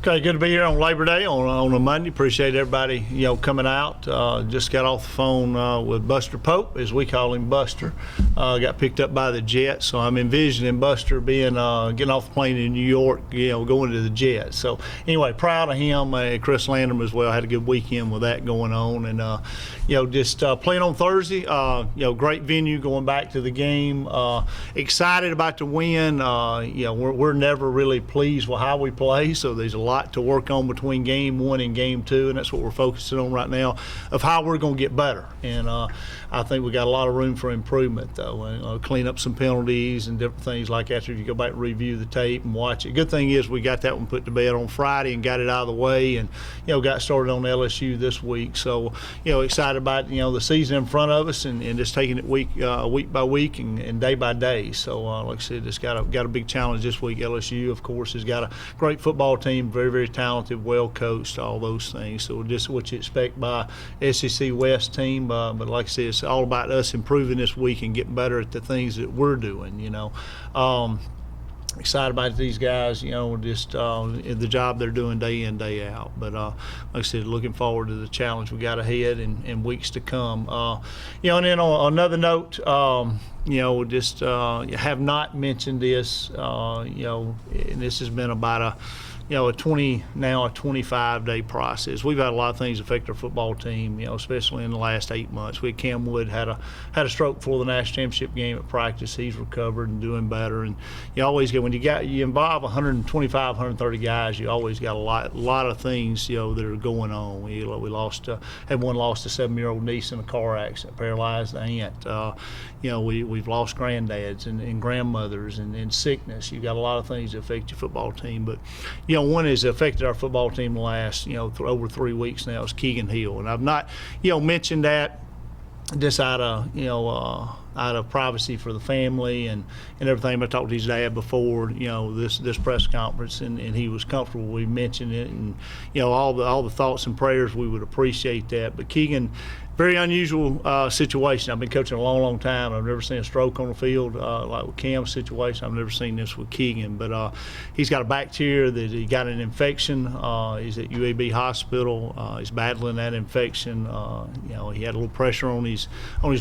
Okay, good to be here on Labor Day on a Monday. Appreciate everybody, coming out. Just got off the phone with Buster Pope, as we call him, Buster. Got picked up by the Jets, so I'm envisioning Buster being getting off the plane in New York, going to the Jets. So anyway, proud of him. Chris Landrum as well. Had a good weekend with that going on, and just playing on Thursday. Great venue, going back to the game. Excited about the win. We're never really pleased with how we play, so there's a lot to work on between game one and game two, and that's what we're focusing on right now, of how we're going to get better. And I think we got a lot of room for improvement, though, and clean up some penalties and different things like that. If you go back and review the tape and watch it. Good thing is we got that one put to bed on Friday and got it out of the way, and got started on LSU this week. So excited about the season in front of us, and just taking it week by week and day by day. So like I said, just got a big challenge this week. LSU, of course, has got a great football team, very, very talented, well coached, all those things. So just what you expect by SEC West team, but like I said, it's all about us improving this week and getting better at the things that we're doing. Excited about these guys, just the job they're doing day in, day out. But like I said, looking forward to the challenge we got ahead and weeks to come. And then on another note, just have not mentioned this, and this has been about a 25-day process. We've had a lot of things affect our football team, especially in the last 8 months. Cam Wood had a stroke before the national championship game at practice. He's recovered and doing better. And you always get, when you involve 125, 130 guys, you always got a lot of things that are going on. We lost had one lost a 7-year-old niece in a car accident, paralyzed aunt. We've lost granddads and grandmothers and sickness. You got a lot of things that affect your football team, but one has affected our football team the last, over 3 weeks now, is Keegan Hill. And I've not, mentioned that just out of privacy for the family and everything. I talked to his dad before, this press conference, and he was comfortable. We mentioned it, and, all the thoughts and prayers, we would appreciate that. But Keegan, very unusual situation. I've been coaching a long, long time. I've never seen a stroke on the field like with Cam's situation. I've never seen this with Keegan. But he's got a bacteria that he got an infection. He's at UAB hospital. He's battling that infection. He had a little pressure on his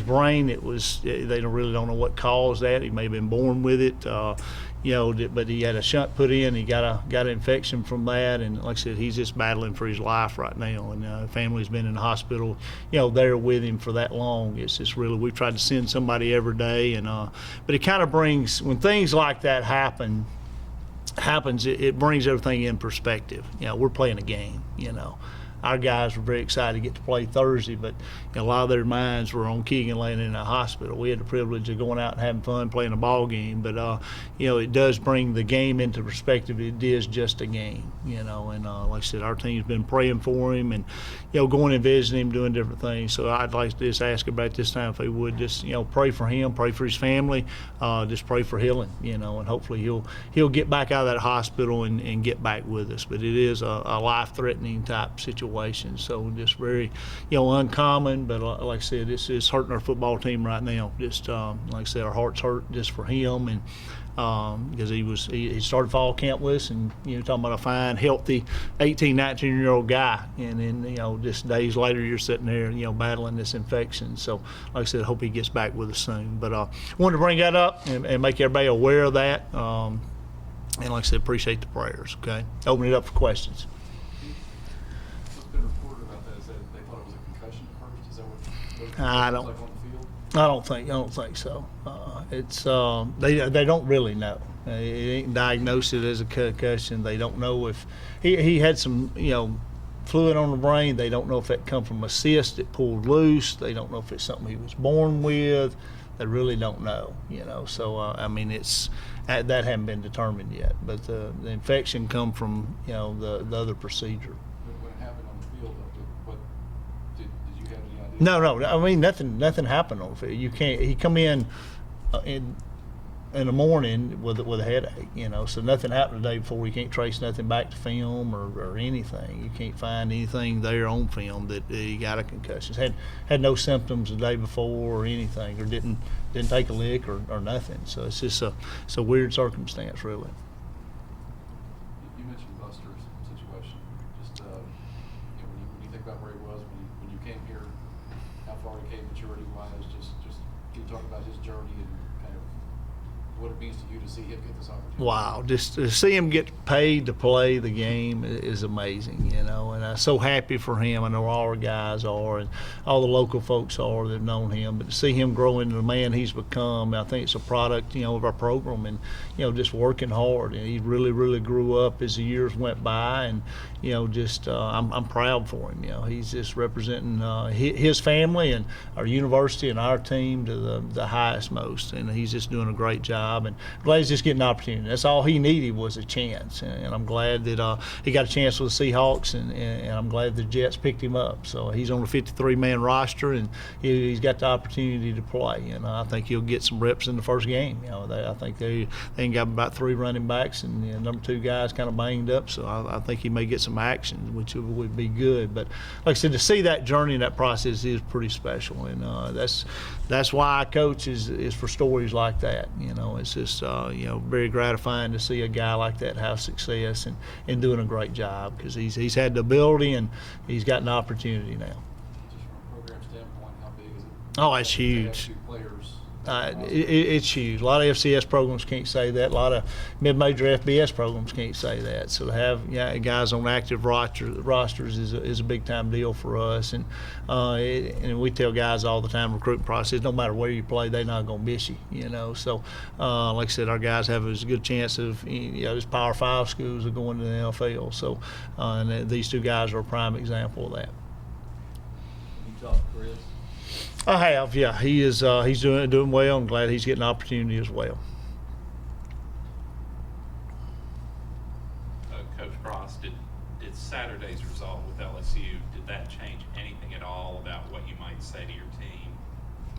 brain. They really don't know what caused that. He may have been born with it. But he had a shunt put in. He got an infection from that, and like I said, he's just battling for his life right now. And the family's been in the hospital, there with him for that long. It's just really, we've tried to send somebody every day, and but it kind of brings, when things like that happens, it brings everything in perspective. We're playing a game. Our guys were very excited to get to play Thursday, but a lot of their minds were on Keegan laying in a hospital. We had the privilege of going out and having fun, playing a ball game, but it does bring the game into perspective. It is just a game, and like I said, our team's been praying for him and going and visiting him, doing different things. So I'd like to just ask about this time if they would just pray for him, pray for his family, just pray for healing, and hopefully he'll get back out of that hospital and get back with us. But it is a life-threatening type situation. So just very, uncommon, but like I said, it's hurting our football team right now. Just like I said, our hearts hurt just for him, and because he started fall camp with us, and talking about a fine, healthy 18, 19-year-old guy, and then just days later you're sitting there, battling this infection. So like I said, I hope he gets back with us soon. But wanted to bring that up and make everybody aware of that. And like I said, appreciate the prayers. Okay, open it up for questions. I don't think so. It's they don't really know. It ain't diagnosed as a concussion. They don't know if he had some fluid on the brain. They don't know if that come from a cyst that pulled loose. They don't know if it's something he was born with. They really don't know. So it's that hadn't been determined yet. But the infection come from the other procedure. No. Nothing happened on the field. You can't. He come in the morning with a headache, So nothing happened the day before. You can't trace nothing back to film or anything. You can't find anything there on film that he got a concussion. Had no symptoms the day before or anything, or didn't take a lick or nothing. So it's just a weird circumstance, really. You mentioned Buster's situation. okay, maturity-wise, just can you talk about his journey and kind of what it means to you to see him get this opportunity? Wow, just to see him get paid to play the game is amazing, and I'm so happy for him. I know all our guys are, and all the local folks are that have known him. But to see him grow into the man he's become, I think it's a product, of our program, and just working hard. And he really, really grew up as the years went by, and I'm proud for him. He's just representing his family and our university and our team to the highest most, and he's just doing a great job. And glad he's just getting an opportunity. That's all he needed was a chance, and I'm glad that he got a chance with the Seahawks, and I'm glad the Jets picked him up. So he's on the 53-man roster, and he's got the opportunity to play. And I think he'll get some reps in the first game. I think they ain't got about 3 running backs, and number 2 guys kind of banged up. So I think he may get some action, which would be good. But like I said, to see that journey and that process is pretty special, and that's why I coach is for stories like that. It's just very gratifying to see a guy like that have success and doing a great job, because he's had the ability and he's got an opportunity now. Just from a program standpoint, how big is it? Oh, it's huge. Players. It's huge. A lot of FCS programs can't say that. A lot of mid-major FBS programs can't say that. So to have guys on active rosters is a big-time deal for us. And we tell guys all the time, recruiting process, no matter where you play, they're not going to miss you. So like I said, our guys have as good chance of these Power 5 schools of going to the NFL. So and these 2 guys are a prime example of that. You talk, Chris. I have, yeah. He is. He's doing well. I'm glad he's getting an opportunity as well. Coach Cross, did Saturday's result with LSU, did that change anything at all about what you might say to your team?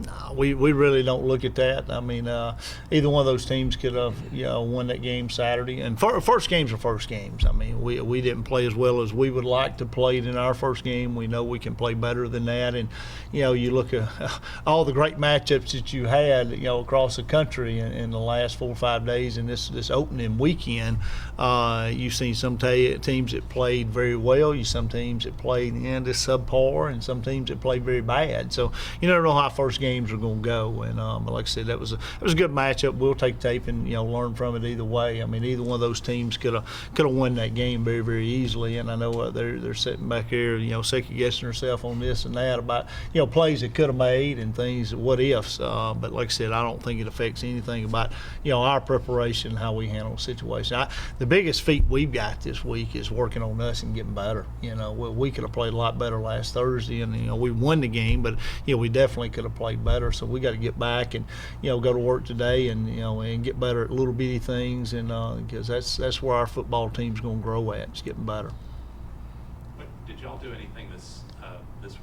No, we really don't look at that. I mean, either one of those teams could have won that game Saturday. And first games are first games. I mean, we didn't play as well as we would like to play in our first game. We know we can play better than that. And you look at all the great matchups that you had across the country in the last 4 or 5 days in this opening weekend. You've seen some teams that played very well. Some teams that played just subpar, and some teams that played very bad. So you never know how first games are going to go, and like I said, it was a good matchup. We'll take tape and learn from it either way. I mean, either one of those teams could have won that game very, very easily, and I know they're sitting back here second guessing themselves on this and that about plays they could have made and things, what ifs. But like I said, I don't think it affects anything about our preparation and how we handle the situation. The biggest feat we've got this week is working on us and getting better. We could have played a lot better last Thursday, and we won the game, but we definitely could have played better. So we got to get back and go to work today and get better at little bitty things, and because that's where our football team's going to grow at. It's getting better. But did y'all do anything this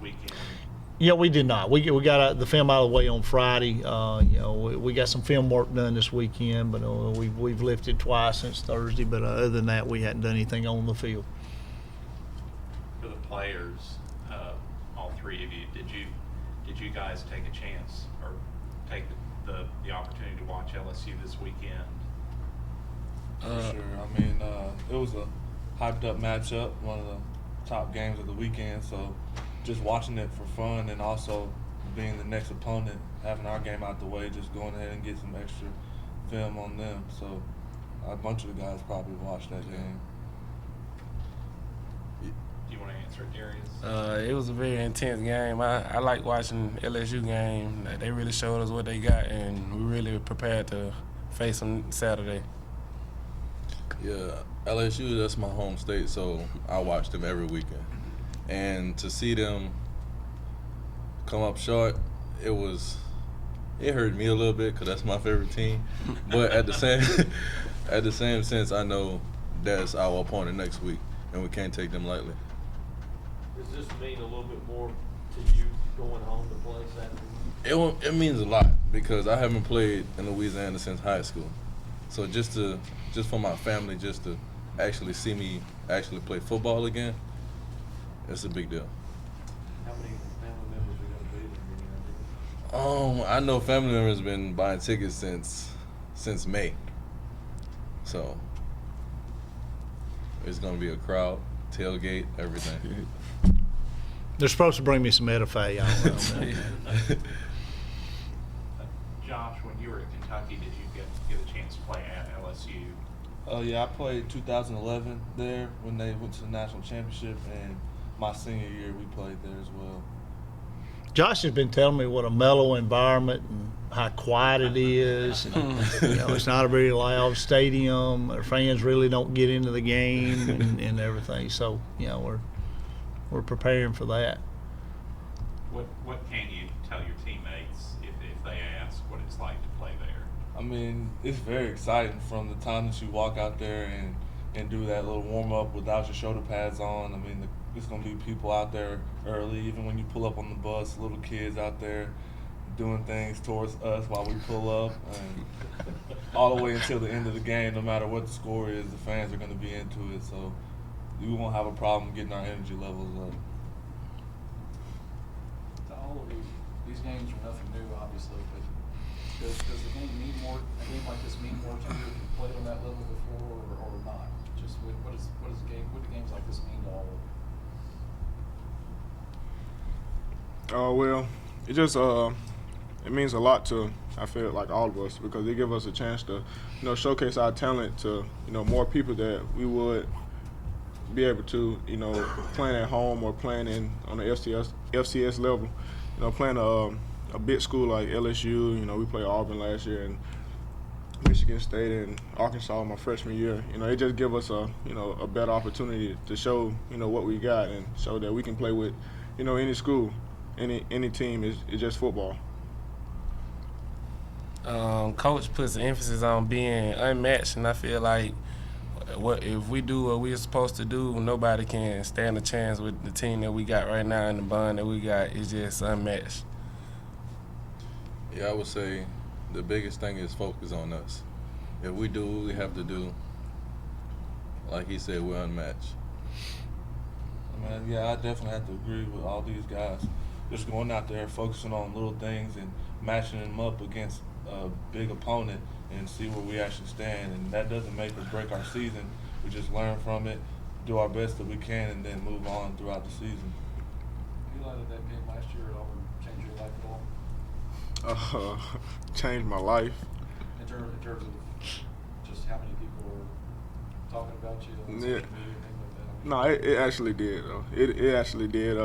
weekend? Yeah, we did not. We got the film out of the way on Friday. We got some film work done this weekend, but we've lifted twice since Thursday. But other than that, we hadn't done anything on the field. For the players, all 3 of you, did you guys take a chance or take the opportunity to watch LSU this weekend? For sure. I mean, it was a hyped up matchup, one of the top games of the weekend. So just watching it for fun, and also being the next opponent, having our game out the way, just going ahead and get some extra film on them. So a bunch of the guys probably watched that game. Do you want to answer it, Darius? It was a very intense game. I like watching LSU game. They really showed us what they got, and we really prepared to face them Saturday. Yeah, LSU, that's my home state, so I watch them every weekend. And to see them come up short, it hurt me a little bit because that's my favorite team. But at the same sense, I know that's our opponent next week, and we can't take them lightly. Does this mean a little bit more to you going home to play Saturday? It means a lot because I haven't played in Louisiana since high school. So just for my family, just to actually see me actually play football again, it's a big deal. How many family members are going to be there? I know family members have been buying tickets since May. So it's gonna be a crowd, tailgate, everything. They're supposed to bring me some Edify. I don't know. Josh, when you were at Kentucky, did you get a chance to play at LSU? Yeah, I played 2011 there when they went to the national championship, and my senior year we played there as well. Josh has been telling me what a mellow environment and how quiet it is. And, it's not a very loud stadium. Our fans really don't get into the game and everything. So, we're preparing for that. What can you tell your teammates if they ask what it's like to play there? I mean, it's very exciting from the time that you walk out there and do that little warm-up without your shoulder pads on. I mean, it's going to be people out there early, even when you pull up on the bus, little kids out there doing things towards us while we pull up. And all the way until the end of the game, no matter what the score is, the fans are going to be into it. So we won't have a problem getting our energy levels up. To all of these games are nothing new, obviously, but does the game mean more? A game like this mean more to you if you played on that level before or not? Just what do games like this mean to all of you? Well, it just it means a lot to, I feel like, all of us, because it gives us a chance to showcase our talent to more people that we would be able to playing at home or playing on the FCS level. Playing a big school like LSU. We played Auburn last year and Michigan State and Arkansas my freshman year. It just gives us a better opportunity to show what we got and show that we can play with any school. Any team is just football. Coach puts emphasis on being unmatched, and I feel like if we do what we're supposed to do, nobody can stand a chance with the team that we got right now, and the bond that we got is just unmatched. Yeah, I would say the biggest thing is focus on us. If we do what we have to do, like he said, we're unmatched. Yeah, I definitely have to agree with all these guys. Just going out there, focusing on little things and matching them up against a big opponent and see where we actually stand. And that doesn't make or break our season. We just learn from it, do our best that we can, and then move on throughout the season. Eli, did that game last year at Auburn change your life at all? Changed my life. In terms of just how many people were talking about you on social media and things like that? No, it actually did, though. It actually did.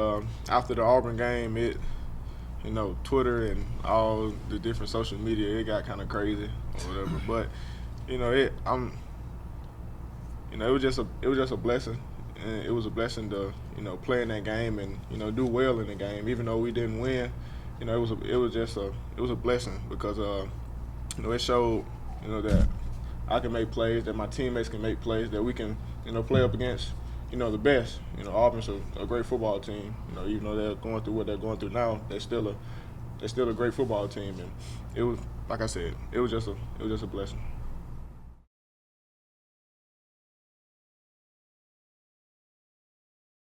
After the Auburn game, Twitter and all the different social media, it got kind of crazy or whatever. But it was just a blessing, and it was a blessing to play in that game and do well in the game, even though we didn't win. It was a blessing because it showed that I can make plays, that my teammates can make plays, that we can play up against the best. Auburn's a great football team. Even though they're going through what they're going through now, they're still a great football team. And it was, like I said, it was just a blessing.